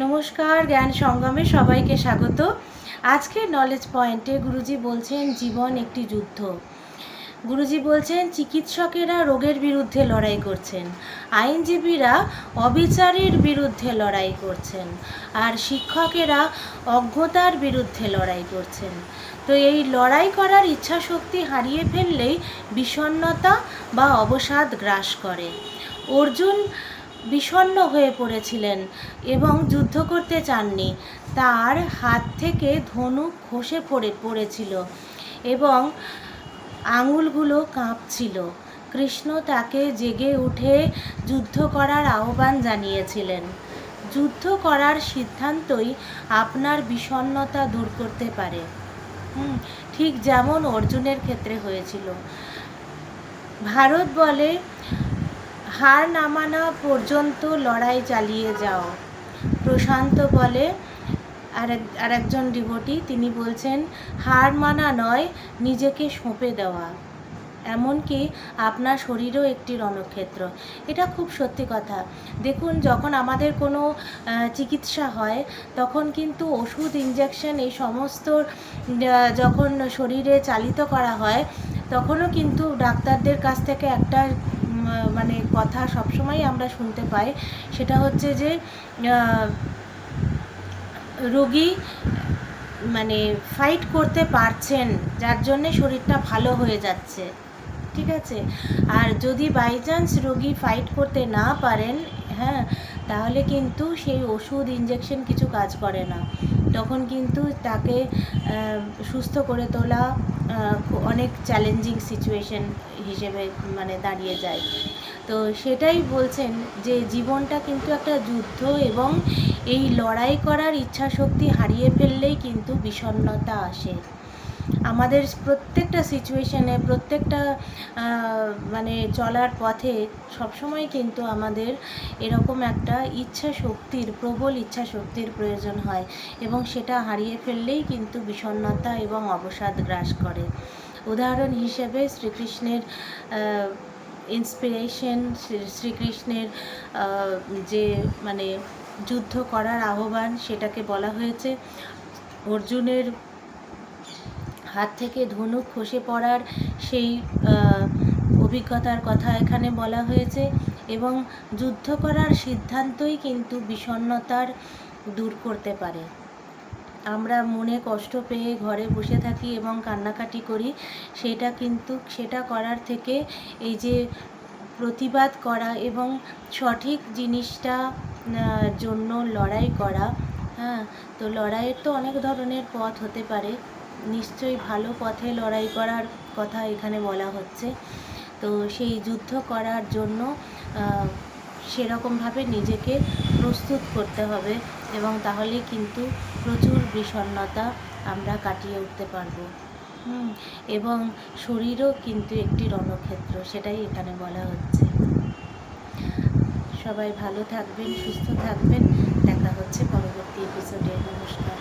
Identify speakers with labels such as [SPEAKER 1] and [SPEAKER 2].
[SPEAKER 1] নমস্কার, জ্ঞান সঙ্গমে সবাইকে স্বাগত। আজকে নলেজ পয়েন্টে গুরুজি বলছেন জীবন একটি যুদ্ধ। গুরুজি বলছেন চিকিৎসকেরা রোগের বিরুদ্ধে লড়াই করছেন, আইনজীবীরা অবিচারের বিরুদ্ধে লড়াই করছেন, আর শিক্ষকেরা অজ্ঞতার বিরুদ্ধে লড়াই করছেন। তো এই লড়াই করার ইচ্ছাশক্তি হারিয়ে ফেললেই বিষণ্ণতা বা অবসাদ গ্রাস করে। অর্জুন বিষণ্ণ হয়ে পড়েছিলেন এবং যুদ্ধ করতে চাননি। তার হাত থেকে ধনুক খসে পড়েছিল এবং আঙুলগুলো কাঁপছিল। কৃষ্ণ তাকে জেগে উঠে যুদ্ধ করার আহ্বান জানিয়েছিলেন। যুদ্ধ করার সিদ্ধান্তই আপনার বিষণ্ণতা দূর করতে পারে, ঠিক যেমন অর্জুনের ক্ষেত্রে হয়েছিল। ভারত বলে, হার না মানা পর্যন্ত লড়াই চালিয়ে যাও। প্রশান্ত বলে, আরেকজন ডিভোটি, তিনি বলছেন হার মানা নয়, নিজেকে সঁপে দেওয়া। এমনকি আপনার শরীরও একটি রণক্ষেত্র। এটা খুব সত্যি কথা। দেখুন, যখন আমাদের কোনো চিকিৎসা হয় তখন কিন্তু ওষুধ, ইনজেকশন এই সমস্ত যখন শরীরে চালিত করা হয় তখনও কিন্তু ডাক্তারদের কাছ থেকে একটা মানে কথা সবসময় আমরা শুনতে পাই, সেটা হচ্ছে যে রোগী মানে ফাইট করতে পারছেন, যার জন্যে শরীরটা ভালো হয়ে যাচ্ছে, ঠিক আছে। আর যদি বাই চান্স রোগী ফাইট করতে না পারেন, তাহলে কিন্তু সেই ওষুধ, ইনজেকশন কিছু কাজ করে না। তখন কিন্তু তাকে সুস্থ করে তোলা অনেক চ্যালেঞ্জিং সিচুয়েশন হিসেবে মানে দাঁড়িয়ে যায়। তো সেটাই বলছেন যে জীবনটা কিন্তু একটা যুদ্ধ, এবং এই লড়াই করার ইচ্ছা শক্তি হারিয়ে ফেললেই কিন্তু বিষণ্ণতা আসে। আমাদের প্রত্যেকটা সিচুয়েশনে, প্রত্যেকটা মানে চলার পথে সবসময় কিন্তু আমাদের এরকম একটা ইচ্ছা শক্তির, প্রবল ইচ্ছা শক্তির প্রয়োজন হয়, এবং সেটা হারিয়ে ফেললেই কিন্তু বিষণ্ণতা এবং অবসাদ গ্রাস করে। উদাহরণ হিসেবে শ্রীকৃষ্ণের ইন্সপিরেশন, শ্রীকৃষ্ণের যে মানে যুদ্ধ করার আহ্বান, সেটাকে বলা হয়েছে। অর্জুনের হাত থেকে ধনুক খসে পড়ার সেই অভিজ্ঞতার কথা এখানে বলা হয়েছে, এবং যুদ্ধ করার সিদ্ধান্তই কিন্তু বিষণ্ণতার দূর করতে পারে। আমরা মনে কষ্ট পেয়ে ঘরে বসে থাকি এবং কান্নাকাটি করি, সেটা করার থেকে এই যে প্রতিবাদ করা এবং সঠিক জিনিসটা জন্য লড়াই করা, তো লড়াইয়ের তো অনেক ধরনের পথ হতে পারে, নিশ্চয়ই ভালো পথে লড়াই করার কথা এখানে বলা হচ্ছে। তো সেই যুদ্ধ করার জন্য সেরকমভাবে নিজেকে প্রস্তুত করতে হবে, এবং তাহলে কিন্তু প্রচুর বিষণ্ণতা আমরা কাটিয়ে উঠতে পারবো। এবং শরীরও কিন্তু একটি রণক্ষেত্র, সেটাই এখানে বলা হচ্ছে। সবাই ভালো থাকবেন, সুস্থ থাকবেন। দেখা হচ্ছে পরবর্তী এপিসোডে। নমস্কার।